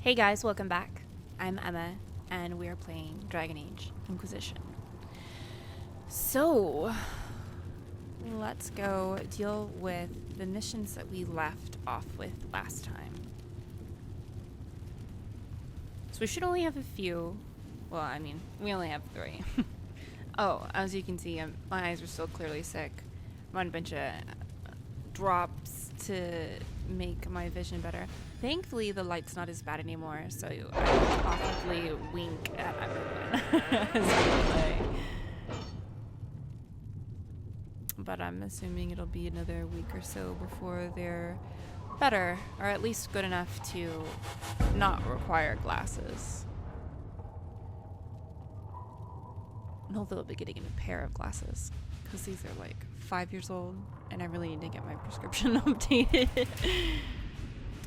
Hey guys, welcome back. I'm Emma, and we are playing Dragon Age Inquisition. So, let's go deal with the missions that we left off with last time. So we should only have a few. Well, I mean, we only have 3. Oh, as you can see, my eyes are still clearly sick. I'm on a bunch of drops to make my vision better. Thankfully, the light's not as bad anymore, so I awkwardly wink at everyone as we play. But I'm assuming it'll be another week or so before they're better, or at least good enough to not require glasses. And hopefully I'll be getting a pair of glasses, because these are like 5 years old, and I really need to get my prescription updated.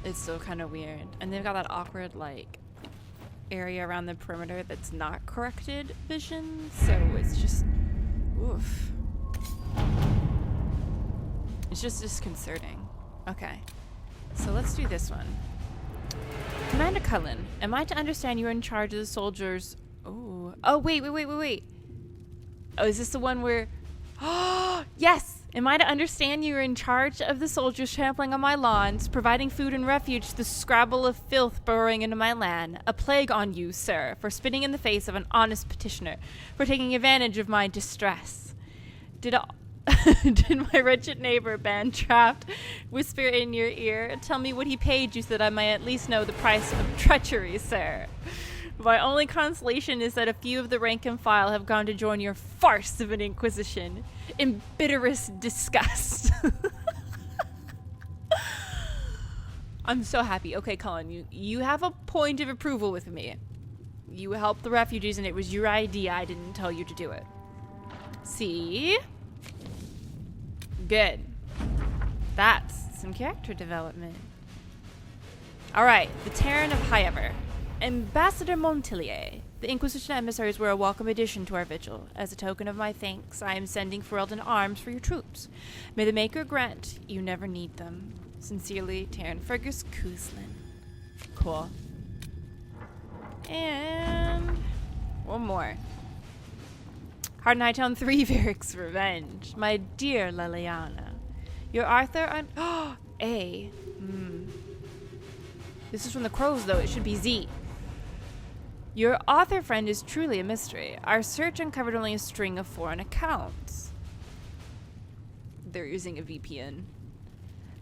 It's still kind of weird. And they've got that awkward, like, area around the perimeter that's not corrected vision, so it's just, oof. It's just disconcerting. Okay, so let's do this one. Commander Cullen, am I to understand you're in charge of the soldiers? Oh, wait. Oh, is this the one where... Oh, yes! Am I to understand you are in charge of the soldiers trampling on my lawns, providing food and refuge to the scrabble of filth burrowing into my land? A plague on you, sir, for spitting in the face of an honest petitioner, for taking advantage of my distress. Did my wretched neighbor, band trapped, whisper in your ear, tell me what he paid you so that I may at least know the price of treachery, sir? My only consolation is that a few of the rank and file have gone to join your farce of an inquisition. In bitterest disgust. I'm so happy. Okay, Cullen, you have a point of approval with me. You helped the refugees and it was your idea. I didn't tell you to do it. See? Good. That's some character development. Alright, the Terran of Highever. Ambassador Montilier. The Inquisition emissaries were a welcome addition to our vigil. As a token of my thanks, I am sending Ferelden arms for your troops. May the Maker grant you never need them. Sincerely, Terran Fergus Kuzlin. Cool. And one more. Hard Nighttown 3 Varric's Revenge. My dear Liliana. Your Arthur on... Oh, A. This is from the Crows, though. It should be Z. Your author friend is truly a mystery. Our search uncovered only a string of foreign accounts. They're using a VPN.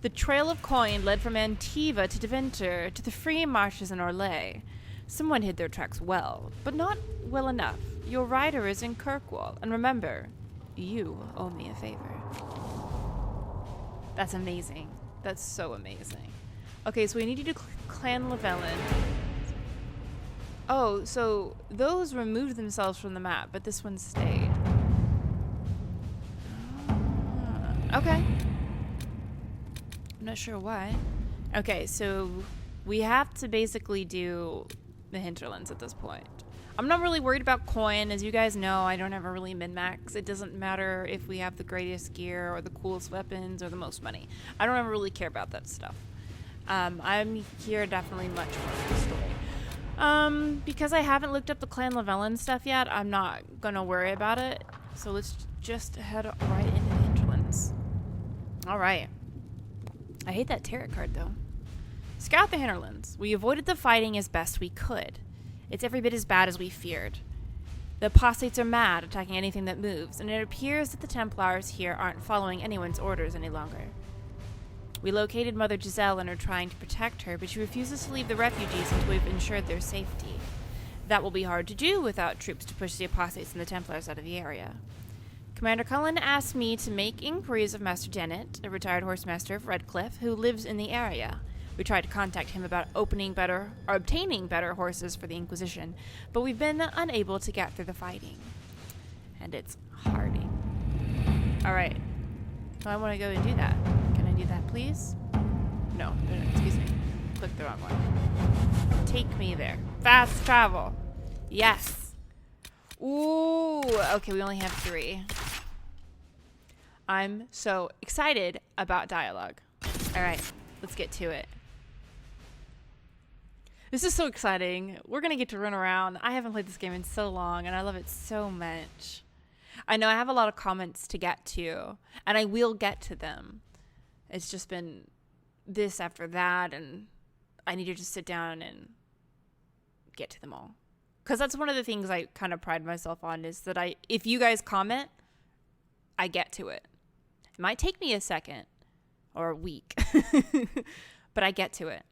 The trail of coin led from Antiva to Deventer to the free marshes in Orlais. Someone hid their tracks well, but not well enough. Your rider is in Kirkwall, and remember, you owe me a favor. That's amazing. That's so amazing. Okay, so we need you to Clan Llewellyn. Oh, so those removed themselves from the map, but this one stayed. Okay. I'm not sure why. Okay, so we have to basically do the Hinterlands at this point. I'm not really worried about coin. As you guys know, I don't ever really min-max. It doesn't matter if we have the greatest gear or the coolest weapons or the most money. I don't ever really care about that stuff. I'm here definitely much more for the story. Because I haven't looked up the Clan Llewellyn stuff yet, I'm not gonna worry about it. So let's just head right into the Hinterlands. Alright. I hate that tarot card, though. Scout the Hinterlands. We avoided the fighting as best we could. It's every bit as bad as we feared. The apostates are mad, attacking anything that moves, and it appears that the Templars here aren't following anyone's orders any longer. We located Mother Giselle and are trying to protect her, but she refuses to leave the refugees until we've ensured their safety. That will be hard to do without troops to push the apostates and the Templars out of the area. Commander Cullen asked me to make inquiries of Master Dennett, a retired horsemaster of Redcliffe, who lives in the area. We tried to contact him about obtaining better horses for the Inquisition, but we've been unable to get through the fighting. And it's harding. Alright. So I want to go and do that. Can I do that, please? No, excuse me. Clicked the wrong one. Take me there. Fast travel. Yes. Ooh. Okay, we only have 3. I'm so excited about dialogue. Alright, let's get to it. This is so exciting. We're going to get to run around. I haven't played this game in so long, and I love it so much. I know I have a lot of comments to get to, and I will get to them. It's just been this after that, and I need to just sit down and get to them all. Because that's one of the things I kind of pride myself on, is that if you guys comment, I get to it. It might take me a second or a week, but I get to it.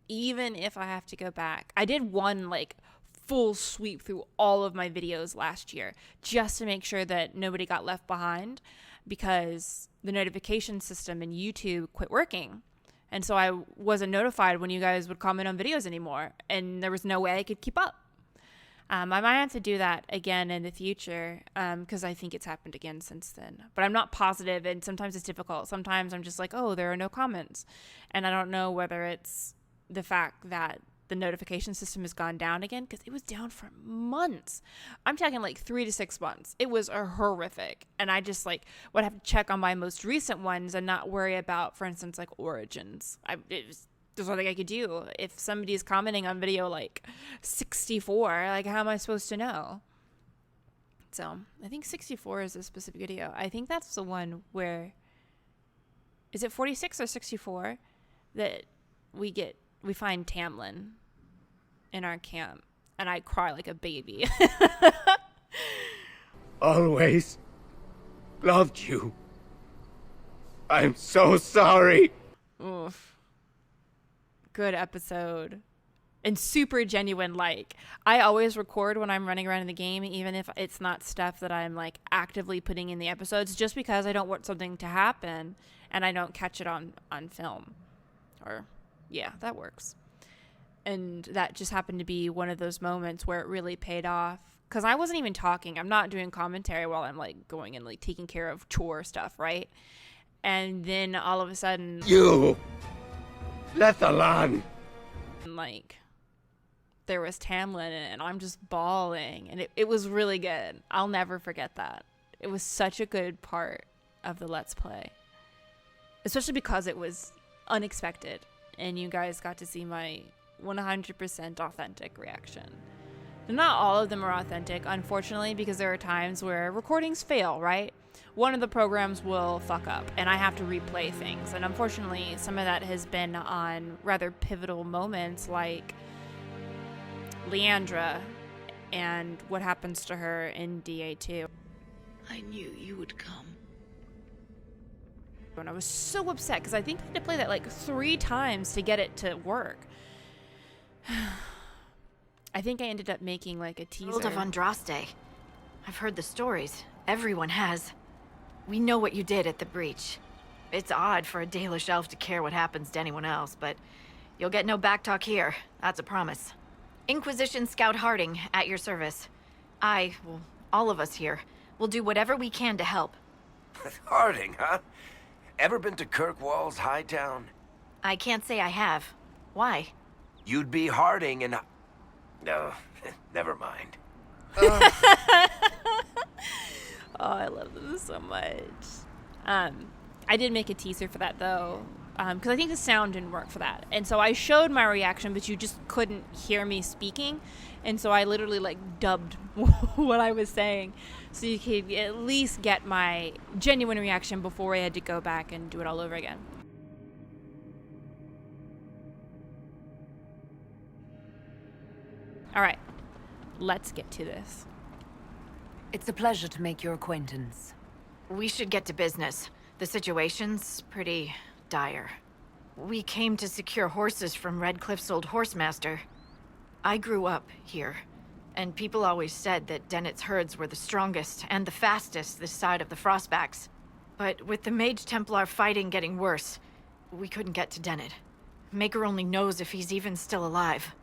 Even if I have to go back. I did one like full sweep through all of my videos last year just to make sure that nobody got left behind, because the notification system in YouTube quit working. And so I wasn't notified when you guys would comment on videos anymore, and there was no way I could keep up. I might have to do that again in the future, because I think it's happened again since then. But I'm not positive, and sometimes it's difficult. Sometimes I'm just like, oh, there are no comments. And I don't know whether it's the fact that the notification system has gone down again, because it was down for months. I'm talking like 3 to 6 months. It was horrific. And I just like would have to check on my most recent ones and not worry about, for instance, like Origins. There's nothing I could do. If somebody's commenting on video like 64, like how am I supposed to know? So I think 64 is a specific video. I think that's the one where, is it 46 or 64 that we find Tamlin in our camp, and I cry like a baby. Always loved you. I'm so sorry. Oof. Good episode. And super genuine. Like, I always record when I'm running around in the game, even if it's not stuff that I'm like actively putting in the episodes, just because I don't want something to happen and I don't catch it on film. Or yeah, that works. And that just happened to be one of those moments where it really paid off. Because I wasn't even talking. I'm not doing commentary while I'm like going and like taking care of chore stuff, right? And then all of a sudden, You let the land. like, there was Tamlin, and I'm just bawling. And it was really good. I'll never forget that. It was such a good part of the Let's Play. Especially because it was unexpected. And you guys got to see my 100% authentic reaction. Not all of them are authentic, unfortunately, because there are times where recordings fail, right? One of the programs will fuck up, and I have to replay things. And unfortunately, some of that has been on rather pivotal moments, like Leandra and what happens to her in DA2. I knew you would come. And I was so upset because I think I had to play that like 3 times to get it to work. I think I ended up making like a teaser. World of Andraste. I've heard the stories. Everyone has. We know what you did at the breach. It's odd for a Dalish elf to care what happens to anyone else, but you'll get no backtalk here. That's a promise. Inquisition Scout Harding, at your service. All of us here, will do whatever we can to help. Harding, huh? Ever been to Kirkwall's Hightown? I can't say I have. Why? You'd be Harding and... No, never mind. Oh, I love this so much. I did make a teaser for that, though, because I think the sound didn't work for that. And so I showed my reaction, but you just couldn't hear me speaking. And so I literally, like, dubbed what I was saying so you could at least get my genuine reaction before I had to go back and do it all over again. All right, let's get to this. It's a pleasure to make your acquaintance. We should get to business. The situation's pretty dire. We came to secure horses from Redcliffe's old horsemaster. I grew up here, and people always said that Dennett's herds were the strongest and the fastest this side of the Frostbacks. But with the Mage Templar fighting getting worse, we couldn't get to Dennett. Maker only knows if he's even still alive.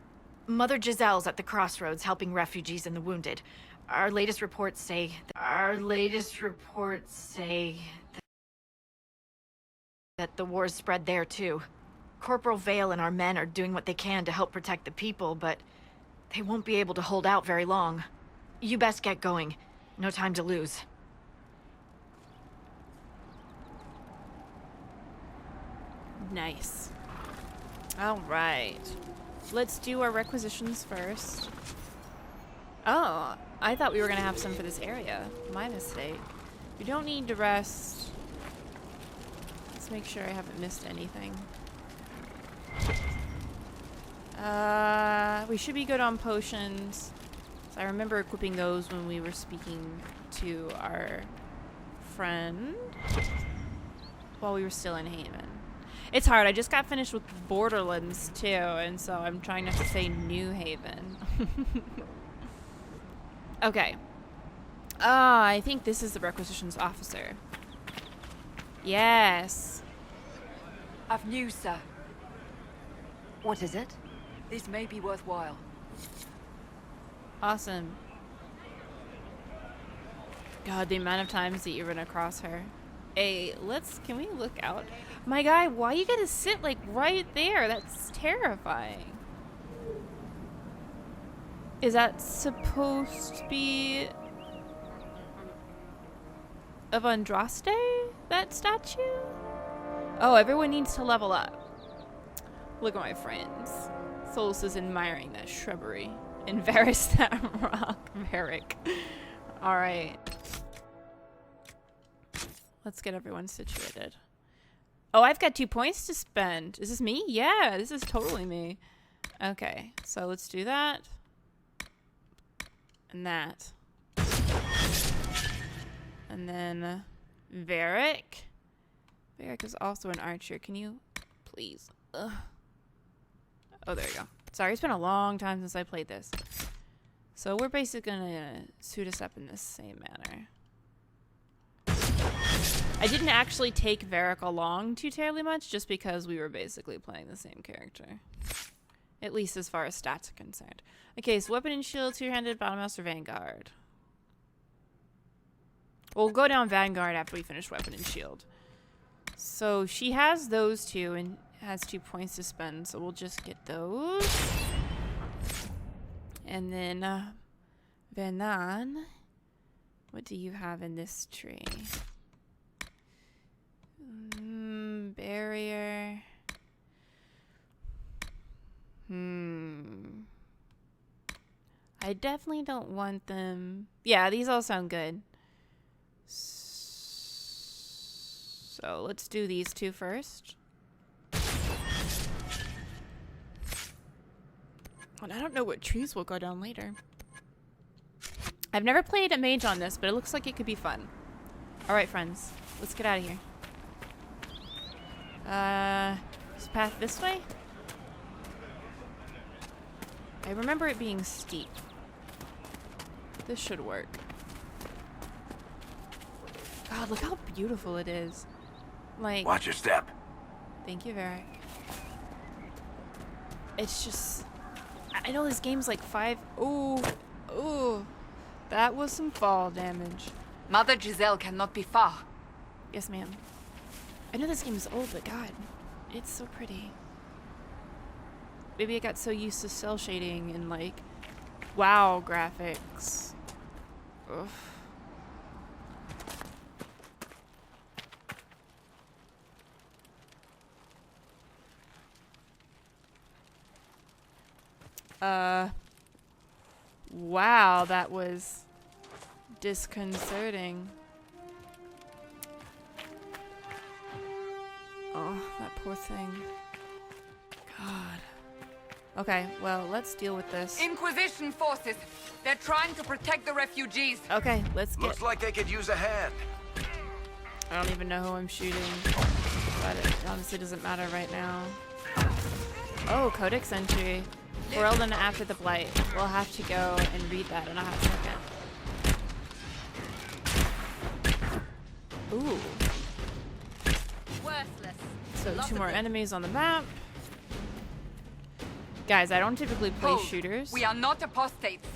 Mother Giselle's at the crossroads helping refugees and the wounded. Our latest reports say that the war's spread there too. Corporal Vale and our men are doing what they can to help protect the people, but they won't be able to hold out very long. You best get going. No time to lose. Nice. All right. let's do our requisitions first. Oh, I thought we were gonna have some for this area. My mistake. We don't need to rest. Let's make sure I haven't missed anything. We should be good on potions. So I remember equipping those when we were speaking to our friend while we were still in Haven. It's hard. I just got finished with Borderlands too, and so I'm trying not to say New Haven. Okay. I think this is the requisitions officer. Yes. I've news, sir. What is it? This may be worthwhile. Awesome. God, the amount of times that you run across her. Hey, can we look out? My guy, why you gotta sit like right there? That's terrifying. Is that supposed to be of Andraste, that statue? Oh, everyone needs to level up. Look at my friends. Solus is admiring that shrubbery. And Varys that rock. Varric. Alright. Let's get everyone situated. Oh, I've got 2 points to spend. Is this me? Yeah, this is totally me. Okay, so let's do that. And that. And then Varric. Varric is also an archer. Can you please? Ugh. Oh, there you go. Sorry, it's been a long time since I played this. So we're basically gonna suit us up in this same manner. I didn't actually take Varric along too terribly much just because we were basically playing the same character. At least as far as stats are concerned. Okay, so weapon and shield, two-handed, bottomhouse, or vanguard. We'll go down vanguard after we finish weapon and shield. So she has those two and has 2 points to spend, so we'll just get those. And then Venan, what do you have in this tree? Barrier. I definitely don't want them. Yeah, these all sound good. So let's do these two first. And I don't know what trees will go down later. I've never played a mage on this, but it looks like it could be fun. Alright, friends. Let's get out of here. Is the path this way? I remember it being steep. This should work. God, look how beautiful it is. Like, Watch your step. thank you, Varric. It's just, I know this game's like 5. Ooh, that was some fall damage. Mother Giselle cannot be far. Yes, ma'am. I know this game is old, but God, it's so pretty. Maybe I got so used to cell shading and like, wow graphics. Ugh. Wow, that was disconcerting. Oh, that poor thing. God. Okay, well, let's deal with this. Inquisition forces. They're trying to protect the refugees. Okay, let's get... Looks like they could use a hand. I don't even know who I'm shooting, but it honestly doesn't matter right now. Oh, Codex entry. World and after the blight. We'll have to go and read that in a hot second. Ooh. Worthless. So 2 more enemies on the map. Guys, I don't typically play Hold. shooters. We are not apostates.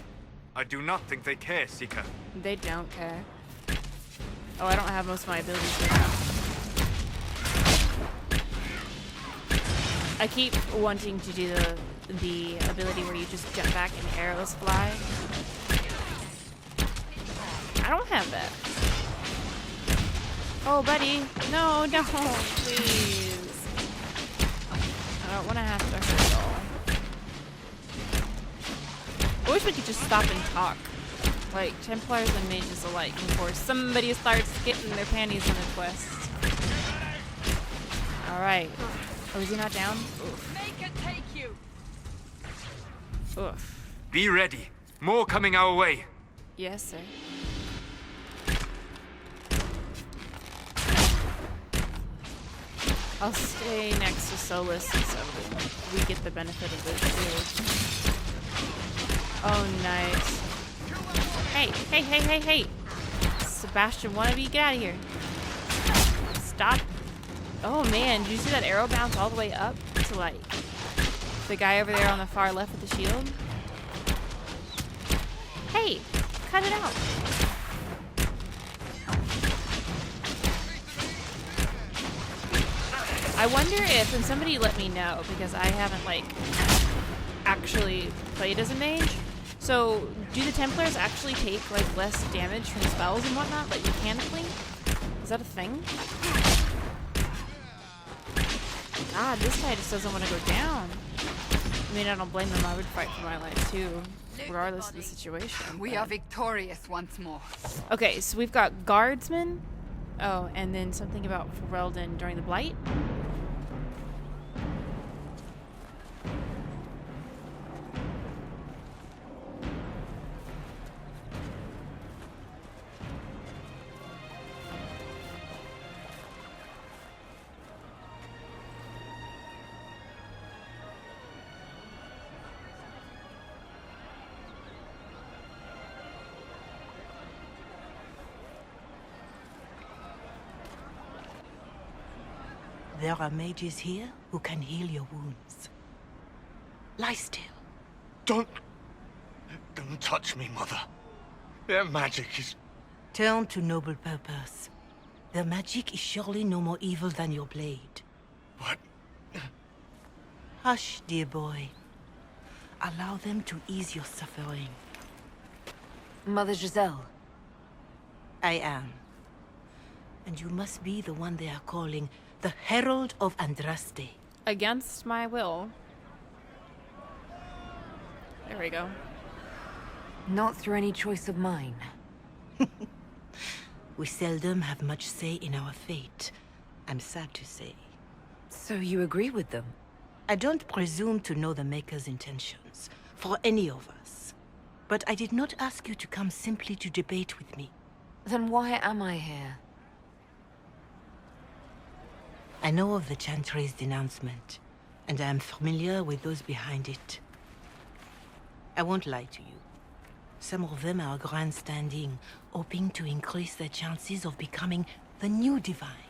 I do not think they care, Seeker. They don't care. Oh, I don't have most of my abilities right now. I keep wanting to do the ability where you just jump back and arrows fly. I don't have that. Oh, buddy. No, please. I don't want to have to hurt all. wish we could just stop and talk. Like, Templars and mages alike before somebody starts getting their panties in a twist. Alright. Oh, is he not down? Oof. Make it take you. Oof. Be ready. More coming our way. Yes, sir. I'll stay next to Solus so we get the benefit of this shield. Oh, nice. Hey, hey, hey, hey, hey! Sebastian, one of you, get out of here. Stop. Oh man, did you see that arrow bounce all the way up to like the guy over there on the far left with the shield? Hey, cut it out. I wonder if, and somebody let me know because I haven't like actually played as a mage. So, do the Templars actually take like less damage from spells and whatnot, like mechanically? Is that a thing? God, this guy just doesn't want to go down. I mean, I don't blame them. I would fight for my life too, regardless of the situation. We are victorious once more. Okay, so we've got guardsmen. Oh, and then something about Ferelden during the Blight. There are mages here who can heal your wounds. Lie still. Don't touch me, Mother. Their magic is... Turn to noble purpose. Their magic is surely no more evil than your blade. What? Hush, dear boy. Allow them to ease your suffering. Mother Giselle. I am. And you must be the one they are calling the Herald of Andraste. Against my will. There we go. Not through any choice of mine. We seldom have much say in our fate, I'm sad to say. So you agree with them? I don't presume to know the Maker's intentions, for any of us. But I did not ask you to come simply to debate with me. Then why am I here? I know of the Chantry's denouncement, and I am familiar with those behind it. I won't lie to you. Some of them are grandstanding, hoping to increase their chances of becoming the new divine.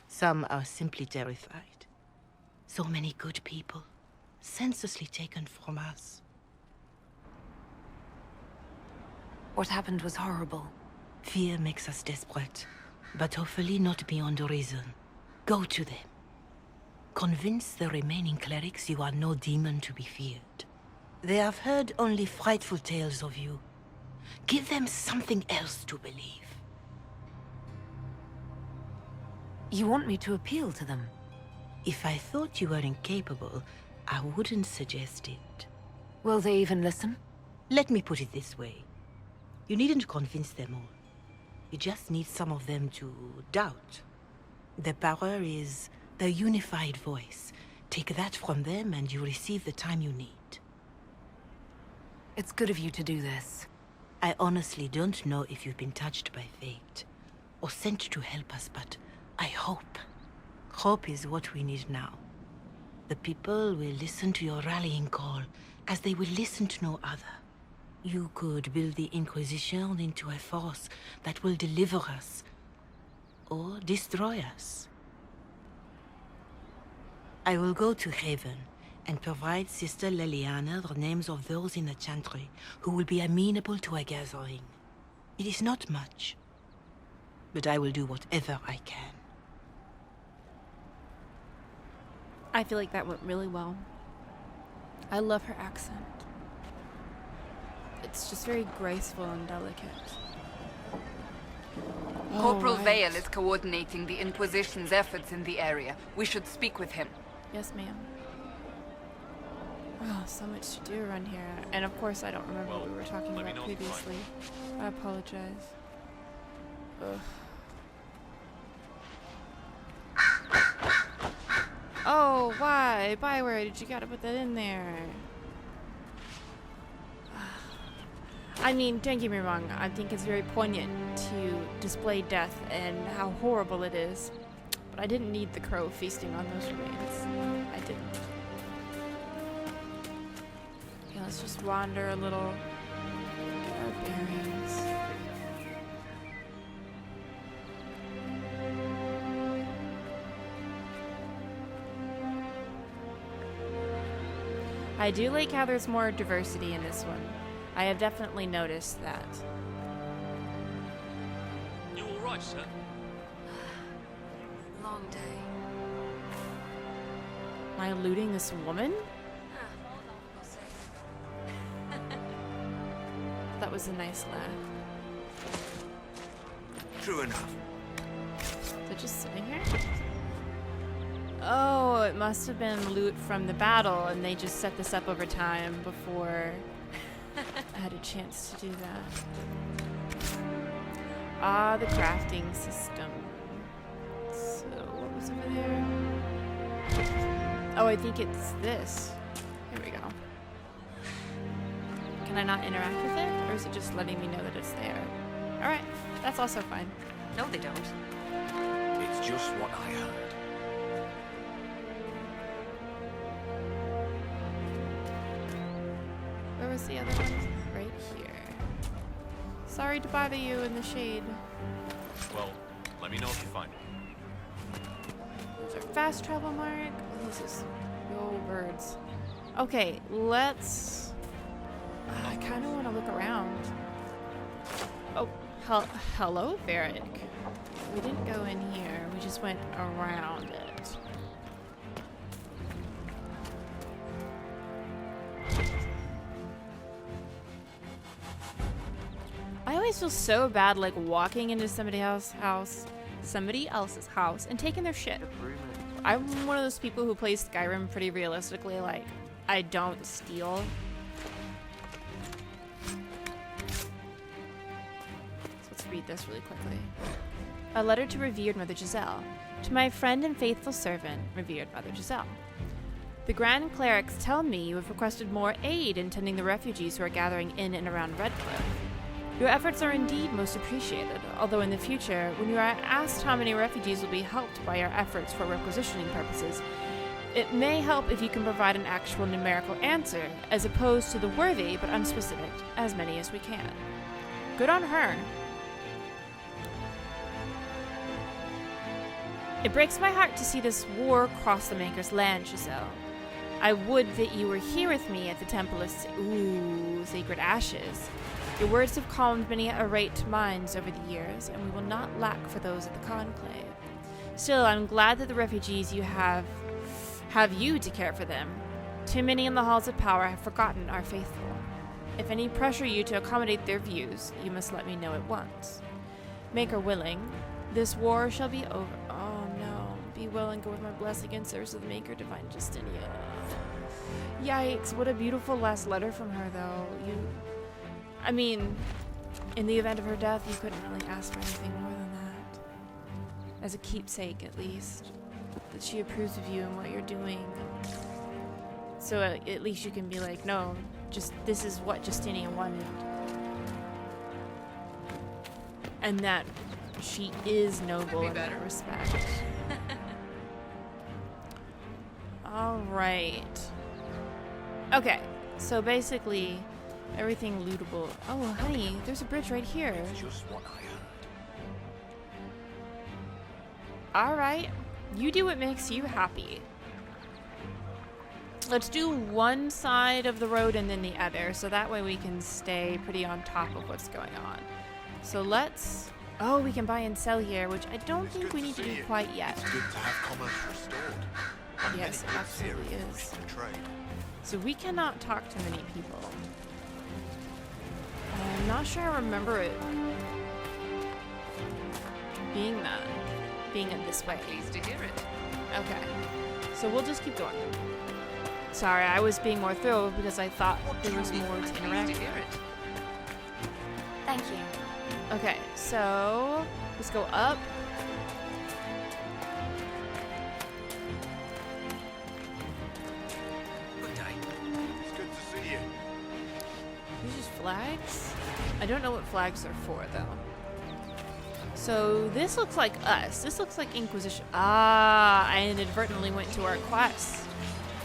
Some are simply terrified. So many good people, senselessly taken from us. What happened was horrible. Fear makes us desperate, but hopefully not beyond reason. Go to them. Convince the remaining clerics you are no demon to be feared. They have heard only frightful tales of you. Give them something else to believe. You want me to appeal to them? If I thought you were incapable, I wouldn't suggest it. Will they even listen? Let me put it this way. You needn't convince them all. You just need some of them to doubt. Their power is their unified voice. Take that from them and you receive the time you need. It's good of you to do this. I honestly don't know if you've been touched by fate, or sent to help us, but I hope. Hope is what we need now. The people will listen to your rallying call, as they will listen to no other. You could build the Inquisition into a force that will deliver us, or destroy us. I will go to Haven and provide Sister Leliana the names of those in the Chantry who will be amenable to a gathering. It is not much, but I will do whatever I can. I feel like that went really well. I love her accent. It's just very graceful and delicate. Corporal Right. Vale is coordinating the Inquisition's efforts in the area. We should speak with him. Yes, ma'am. Oh, so much to do around here. And of course I don't remember what we were talking let me about know if you find previously. I apologize. Ugh. Oh, why? Bioware, did you gotta put that in there? I mean, don't get me wrong, I think it's very poignant to display death and how horrible it is. But I didn't need the crow feasting on those remains. I didn't. Okay, let's just wander a little. Get our bearings. I do like how there's more diversity in this one. I have definitely noticed that. You all right, sir? Long day. Am I eluding this woman? That was a nice laugh. True enough. Is it just sitting here? Oh, it must have been loot from the battle, and they just set this up over time before I had a chance to do that. Ah, the crafting system. So, what was over there? Oh, I think it's this. Here we go. Can I not interact with it? Or is it just letting me know that it's there? Alright, that's also fine. No, they don't. It's just what I heard. Where was the other one? Right here. Sorry to bother you in the shade. Well, let me know if you find it. There's our fast travel mark. Oh, this is yo birds. Okay, let's. I kind of want to look around. Oh, hello, Varric. We didn't go in here. We just went around it. I always feel so bad, like walking into somebody else's house, and taking their shit. I'm one of those people who plays Skyrim pretty realistically. Like, I don't steal. So let's read this really quickly. A letter to revered Mother Giselle. To my friend and faithful servant, revered Mother Giselle. The Grand Clerics tell me you have requested more aid in tending the refugees who are gathering in and around Redcliffe. Your efforts are indeed most appreciated, although in the future, when you are asked how many refugees will be helped by our efforts for requisitioning purposes, it may help if you can provide an actual numerical answer, as opposed to the worthy but unspecific, as many as we can. Good on her. It breaks my heart to see this war cross the Maker's land, Giselle. I would that you were here with me at the Temple of Sacred Ashes. Your words have calmed many irate minds over the years, and we will not lack for those at the Conclave. Still, I'm glad that the refugees you have you to care for them. Too many in the halls of power have forgotten our faithful. If any pressure you to accommodate their views, you must let me know at once. Maker willing, this war shall be over. Oh no. Be well and go with my blessing and service of the Maker, Divine Justinia. Yikes, what a beautiful last letter from her, though. I mean, in the event of her death, you couldn't really ask for anything more than that. As a keepsake, at least. That she approves of you and what you're doing. So at least you can be like, no, just this is what Justinia wanted. And that she is noble in that respect. Alright. Okay, so basically, everything lootable. Oh, honey, there's a bridge right here. Just what I heard. Alright, you do what makes you happy. Let's do one side of the road and then the other, so that way we can stay pretty on top of what's going on. So let's... Oh, we can buy and sell here, which I don't think we need to do quite yet. It's good to have commerce restored. Yes, it absolutely is. Trade. So we cannot talk to many people. I'm not sure I remember it being in this way. Pleased to hear it. Okay, so we'll just keep going. Sorry, I was being more thorough because I thought there was more to interact with. Thank you. Okay, so let's go up. Good day. It's good to see you. These are just flags? I don't know what flags are for, though. So this looks like us. This looks like Inquisition. Ah, I inadvertently went to our quest.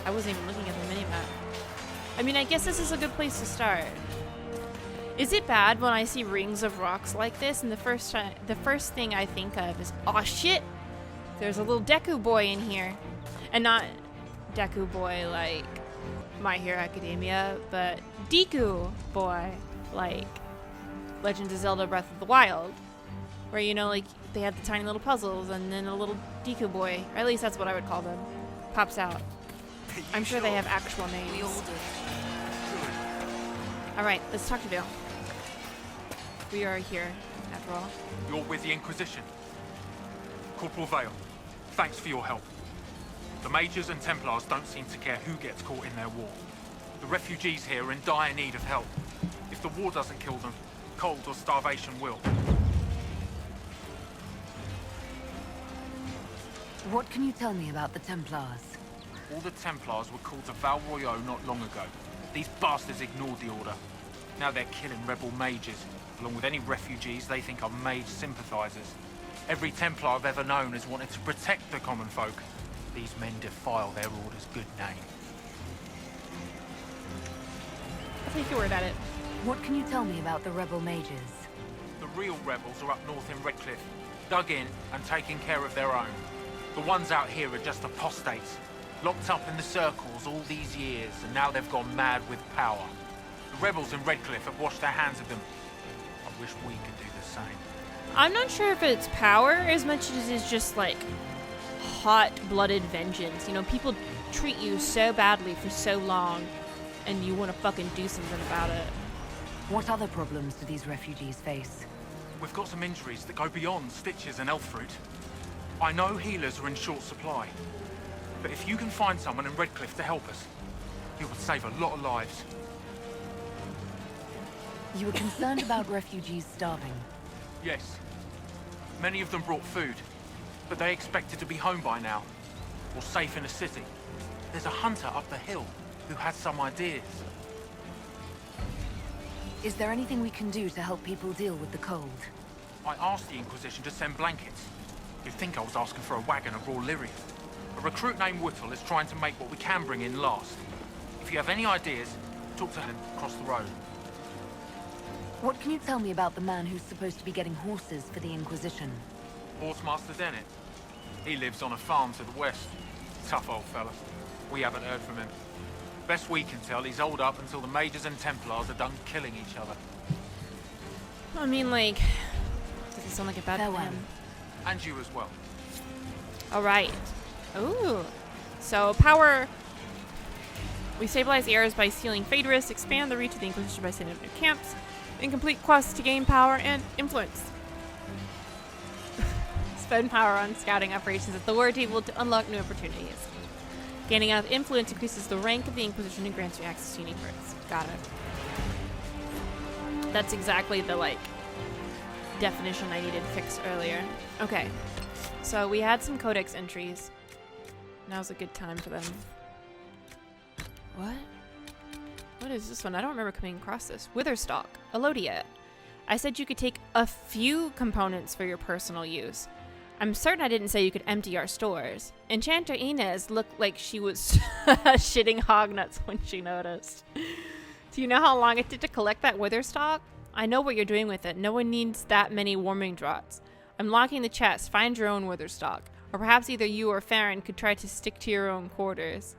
I wasn't even looking at the minimap. I mean, I guess this is a good place to start. Is it bad when I see rings of rocks like this and the first thing I think of is, oh shit, there's a little Deku boy in here. And not Deku boy like My Hero Academia, but Deku boy like Legend of Zelda Breath of the Wild. Where, you know, like, they have the tiny little puzzles and then a little Deku boy, or at least that's what I would call them, pops out. I'm sure they have actual names. Alright, let's talk to Bill. We are here, after all. You're with the Inquisition. Corporal Vale, thanks for your help. The Mages and Templars don't seem to care who gets caught in their war. The refugees here are in dire need of help. If the war doesn't kill them, cold or starvation will. What can you tell me about the Templars? All the Templars were called to Val Royeaux not long ago. These bastards ignored the order. Now they're killing rebel mages, along with any refugees they think are mage sympathizers. Every Templar I've ever known has wanted to protect the common folk. These men defile their order's good name. I'll take your word at it. What can you tell me about the rebel mages? The real rebels are up north in Redcliffe, dug in and taking care of their own. The ones out here are just apostates, locked up in the circles all these years, and now they've gone mad with power. The rebels in Redcliffe have washed their hands of them. I wish we could do the same. I'm not sure if it's power as much as it's just like hot-blooded vengeance. You know, people treat you so badly for so long, and you want to fucking do something about it. What other problems do these refugees face? We've got some injuries that go beyond stitches and elf fruit. I know healers are in short supply, but if you can find someone in Redcliffe to help us, it would save a lot of lives. You were concerned about refugees starving. Yes. Many of them brought food, but they expected to be home by now, or safe in a city. There's a hunter up the hill who has some ideas. Is there anything we can do to help people deal with the cold? I asked the Inquisition to send blankets. You'd think I was asking for a wagon of raw lyrium. A recruit named Whittle is trying to make what we can bring in last. If you have any ideas, talk to him across the road. What can you tell me about the man who's supposed to be getting horses for the Inquisition? Horsemaster Dennett. He lives on a farm to the west. Tough old fella. We haven't heard from him. Best we can tell, he's holed up until the Mages and Templars are done killing each other. I mean, like, does it sound like a bad Farewell. plan? And you as well. All right. Ooh. So power. We stabilize the areas by sealing fade risks, expand the reach of the Inquisition by setting up new camps, and complete quests to gain power and influence. Spend power on scouting operations at the war table to unlock new opportunities. Gaining enough influence increases the rank of the Inquisition and grants you access to unique perks. Got it. That's exactly the, like, definition I needed fixed earlier. Okay. So we had some Codex entries. Now's a good time for them. What? What is this one? I don't remember coming across this. Witherstock. Elodia. I said you could take a few components for your personal use. I'm certain I didn't say you could empty our stores. Enchanter Inez looked like she was shitting hog nuts when she noticed. Do you know how long it took to collect that Witherstock? I know what you're doing with it. No one needs that many warming draughts. I'm locking the chest. Find your own Witherstock. Or perhaps either you or Farron could try to stick to your own quarters.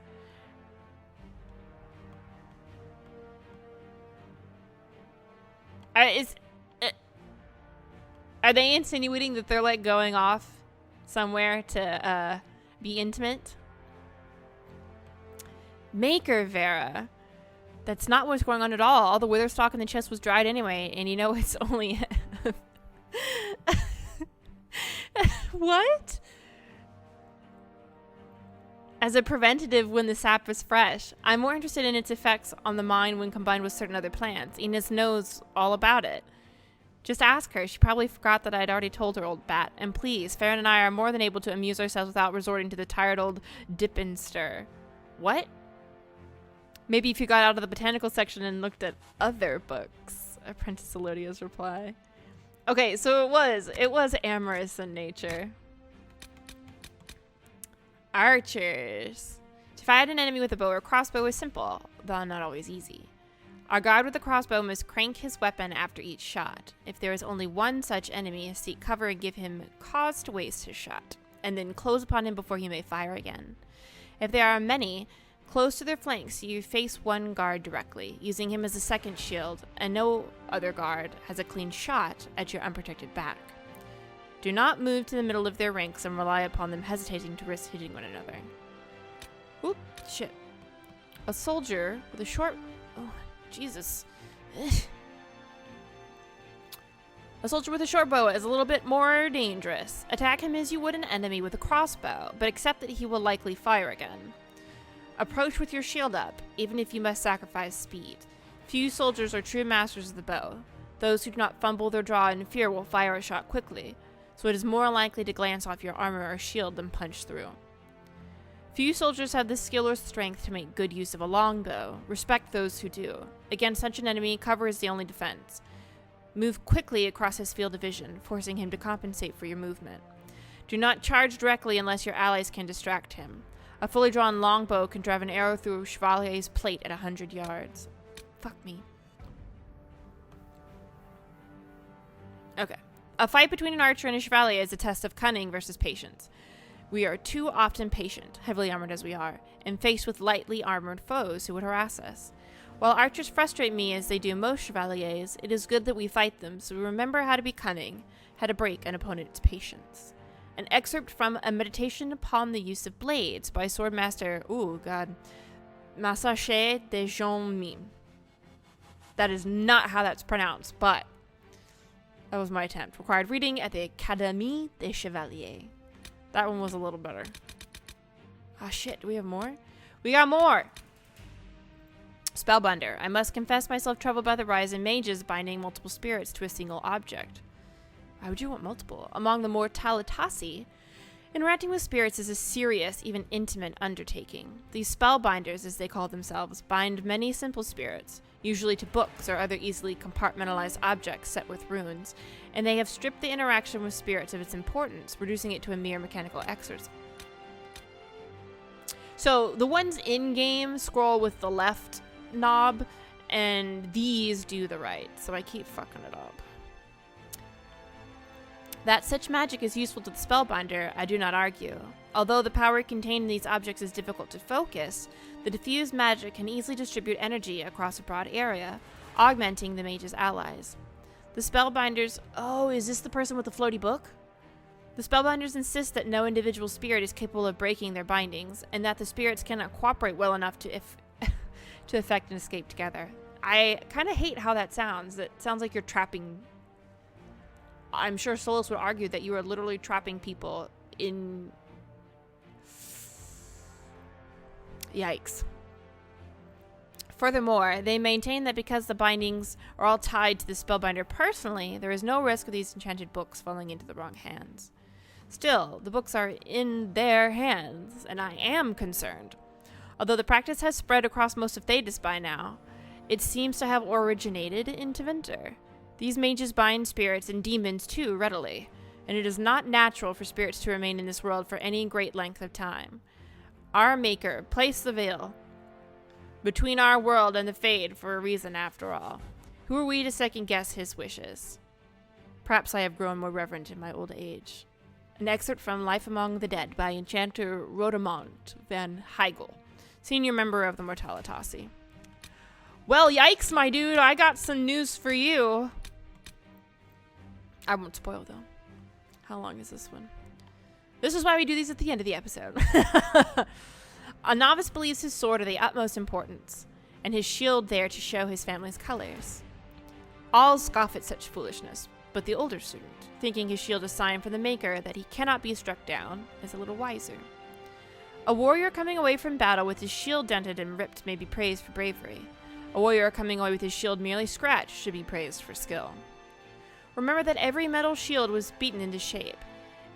Are they insinuating that they're like going off somewhere to be intimate? Maker Vera. That's not what's going on at all. All the Witherstock in the chest was dried anyway, and you know it's only... What? as a preventative when the sap is fresh. I'm more interested in its effects on the mind when combined with certain other plants. Enos knows all about it. Just ask her. She probably forgot that I'd already told her, old bat. And please, Farron and I are more than able to amuse ourselves without resorting to the tired old dip and stir. What? Maybe if you got out of the botanical section and looked at other books. Apprentice Elodia's reply. Okay, so it was amorous in nature. Archers. To fight an enemy with a bow or crossbow is simple, though not always easy. Our guard with the crossbow must crank his weapon after each shot. If there is only one such enemy, seek cover and give him cause to waste his shot, and then close upon him before he may fire again. If there are many, close to their flanks, you face one guard directly, using him as a second shield, and no other guard has a clean shot at your unprotected back. Do not move to the middle of their ranks and rely upon them hesitating to risk hitting one another. Oop, shit. A soldier with a short... Oh, Jesus. Ugh. A soldier with a short bow is a little bit more dangerous. Attack him as you would an enemy with a crossbow, but accept that he will likely fire again. Approach with your shield up, even if you must sacrifice speed. Few soldiers are true masters of the bow. Those who do not fumble their draw in fear will fire a shot quickly, so it is more likely to glance off your armor or shield than punch through. Few soldiers have the skill or strength to make good use of a longbow. Respect those who do. Against such an enemy, cover is the only defense. Move quickly across his field of vision, forcing him to compensate for your movement. Do not charge directly unless your allies can distract him. A fully drawn longbow can drive an arrow through Chevalier's plate at 100 yards. Fuck me. Okay. A fight between an archer and a chevalier is a test of cunning versus patience. We are too often patient, heavily armored as we are, and faced with lightly armored foes who would harass us. While archers frustrate me as they do most chevaliers, it is good that we fight them, so we remember how to be cunning, how to break an opponent's patience. An excerpt from A Meditation Upon the Use of Blades by Swordmaster, Massache de Jean Mime. That is not how that's pronounced, but that was my attempt. Required reading at the Académie des Chevaliers. That one was a little better. Ah, shit. Do we have more? We got more! Spellbinder. I must confess myself troubled by the rise in mages binding multiple spirits to a single object. Why would you want multiple? Among the Mortalitasi, interacting with spirits is a serious, even intimate undertaking. These spellbinders, as they call themselves, bind many simple spirits, usually to books or other easily compartmentalized objects set with runes, and they have stripped the interaction with spirits of its importance, reducing it to a mere mechanical exercise. So the ones in-game scroll with the left knob, and these do the right, so I keep fucking it up. That such magic is useful to the spellbinder, I do not argue. Although the power contained in these objects is difficult to focus, the diffused magic can easily distribute energy across a broad area, augmenting the mage's allies. The spellbinders... Oh, is this the person with the floaty book? The spellbinders insist that no individual spirit is capable of breaking their bindings, and that the spirits cannot cooperate well enough to effect an escape together. I kind of hate how that sounds. It sounds like you're trapping... I'm sure Solus would argue that you are literally trapping people in... Yikes. Furthermore, they maintain that because the bindings are all tied to the spellbinder personally, there is no risk of these enchanted books falling into the wrong hands. Still, the books are in their hands, and I am concerned. Although the practice has spread across most of Thedas by now, it seems to have originated in Tevinter. These mages bind spirits and demons too readily, and it is not natural for spirits to remain in this world for any great length of time. Our Maker placed the veil between our world and the Fade for a reason, after all. Who are we to second-guess his wishes? Perhaps I have grown more reverent in my old age. An excerpt from Life Among the Dead by Enchanter Rodemont van Heigel, senior member of the Mortalitasi. Well, yikes, my dude, I got some news for you. I won't spoil, though. How long is this one? This is why we do these at the end of the episode. A novice believes his sword of the utmost importance, and his shield there to show his family's colors. All scoff at such foolishness, but the older student, thinking his shield a sign from the Maker that he cannot be struck down, is a little wiser. A warrior coming away from battle with his shield dented and ripped may be praised for bravery. A warrior coming away with his shield merely scratched should be praised for skill. Remember that every metal shield was beaten into shape,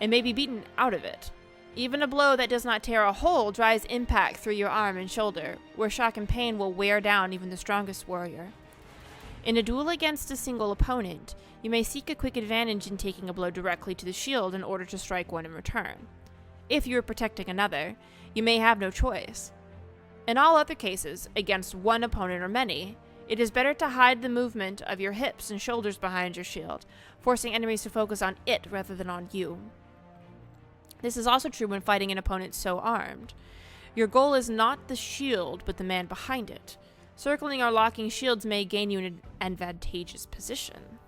and may be beaten out of it. Even a blow that does not tear a hole drives impact through your arm and shoulder, where shock and pain will wear down even the strongest warrior. In a duel against a single opponent, you may seek a quick advantage in taking a blow directly to the shield in order to strike one in return. If you are protecting another, you may have no choice. In all other cases, against one opponent or many, it is better to hide the movement of your hips and shoulders behind your shield, forcing enemies to focus on it rather than on you. This is also true when fighting an opponent so armed. Your goal is not the shield, but the man behind it. Circling or locking shields may gain you an advantageous position.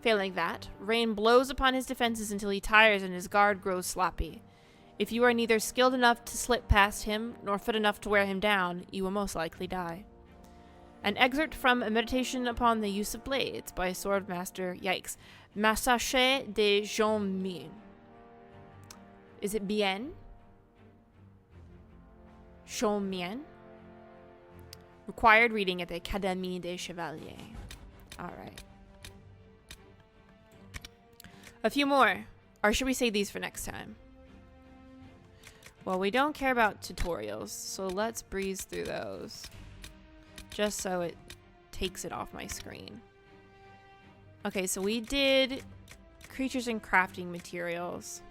Failing that, Rain blows upon his defenses until he tires and his guard grows sloppy. If you are neither skilled enough to slip past him, nor fit enough to wear him down, you will most likely die. An excerpt from A Meditation Upon the Use of Blades by Swordmaster, Massache de Jean Mien. Is it Bien? Jean Mien? Required reading at the Académie des Chevaliers. Alright. A few more. Or should we save these for next time? Well, we don't care about tutorials, so let's breeze through those. Just so it takes it off my screen. Okay, so we did creatures and crafting materials.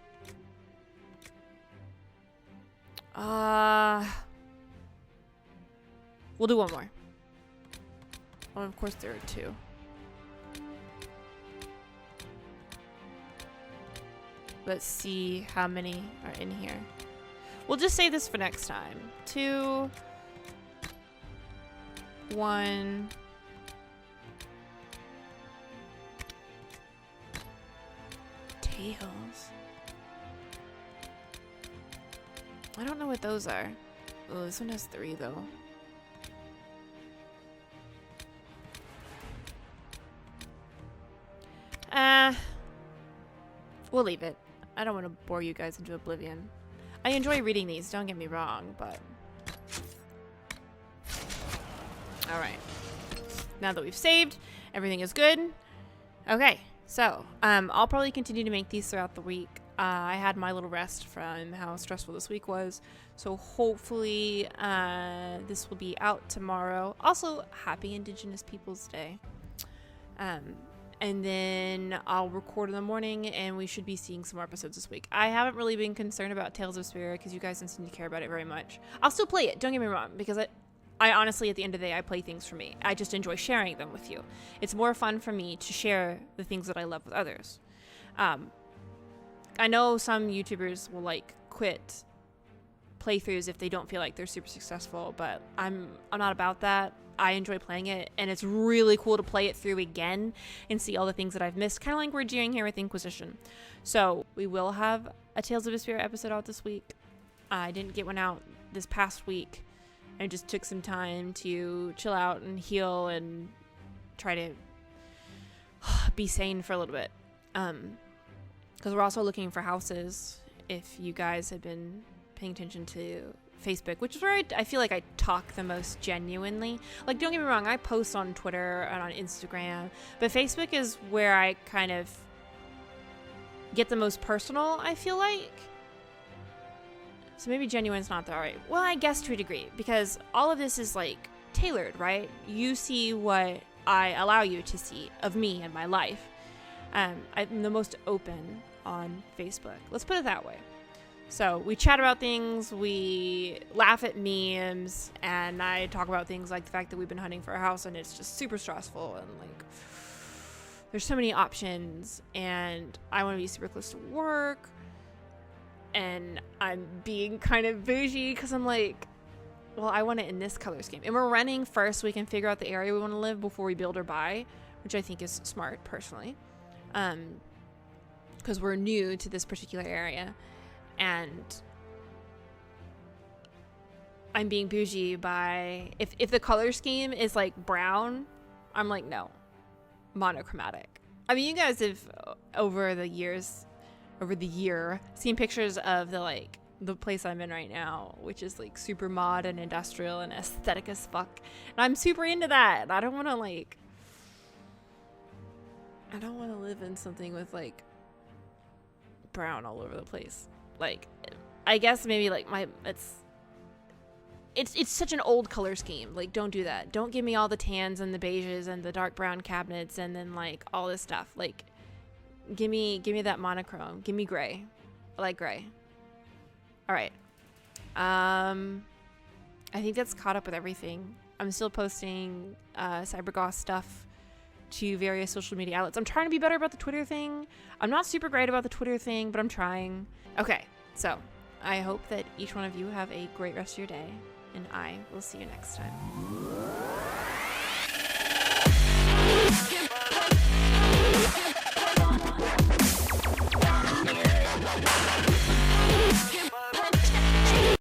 We'll do one more. Well, of course there are two. Let's see how many are in here. We'll just say this for next time. 2, 1. Tails. I don't know what those are. Oh, this one has 3 though. We'll leave it. I don't want to bore you guys into oblivion. I enjoy reading these, don't get me wrong, but... Alright. Now that we've saved, everything is good. Okay, so, I'll probably continue to make these throughout the week. I had my little rest from how stressful this week was, so hopefully this will be out tomorrow. Also, happy Indigenous Peoples Day. And then I'll record in the morning, and we should be seeing some more episodes this week. I haven't really been concerned about Tales of Spirit because you guys don't seem to care about it very much. I'll still play it, don't get me wrong, because I honestly, at the end of the day, I play things for me. I just enjoy sharing them with you. It's more fun for me to share the things that I love with others. I know some YouTubers will quit playthroughs if they don't feel like they're super successful, but I'm not about that. I enjoy playing it, and it's really cool to play it through again and see all the things that I've missed, kind of like we're doing here with Inquisition. So we will have a Tales of Vesperia episode out this week. I didn't get one out this past week. I just took some time to chill out and heal and try to be sane for a little bit. Because we're also looking for houses, if you guys have been paying attention to Facebook, which is where I feel like I talk the most genuinely. Don't get me wrong, I post on Twitter and on Instagram, but Facebook is where I kind of get the most personal, I feel like. So maybe genuine's not the right. Well, I guess to a degree, because all of this is tailored, right? You see what I allow you to see of me and my life. I'm the most open on Facebook. Let's put it that way. So we chat about things, we laugh at memes, and I talk about things like the fact that we've been hunting for a house and it's just super stressful and there's so many options, and I want to be super close to work, and I'm being kind of bougie because I'm well, I want it in this color scheme. And we're renting first so we can figure out the area we want to live before we build or buy, which I think is smart personally. Because we're new to this particular area. And I'm being bougie by... If the color scheme is brown, I'm no. Monochromatic. I mean, you guys have, over the year, seen pictures of the the place I'm in right now, which is like super mod and industrial and aesthetic as fuck. And I'm super into that. I don't want to live in something with like brown all over the place. Like, I guess maybe like it's such an old color scheme. Like, don't do that. Don't give me all the tans and the beiges and the dark brown cabinets and then like all this stuff. Like, give me that monochrome. Give me gray. I like gray. All right. I think that's caught up with everything. I'm still posting CyberGoth stuff to various social media outlets. I'm trying to be better about the Twitter thing. I'm not super great about the Twitter thing, but I'm trying. Okay, so I hope that each one of you have a great rest of your day, and I will see you next time.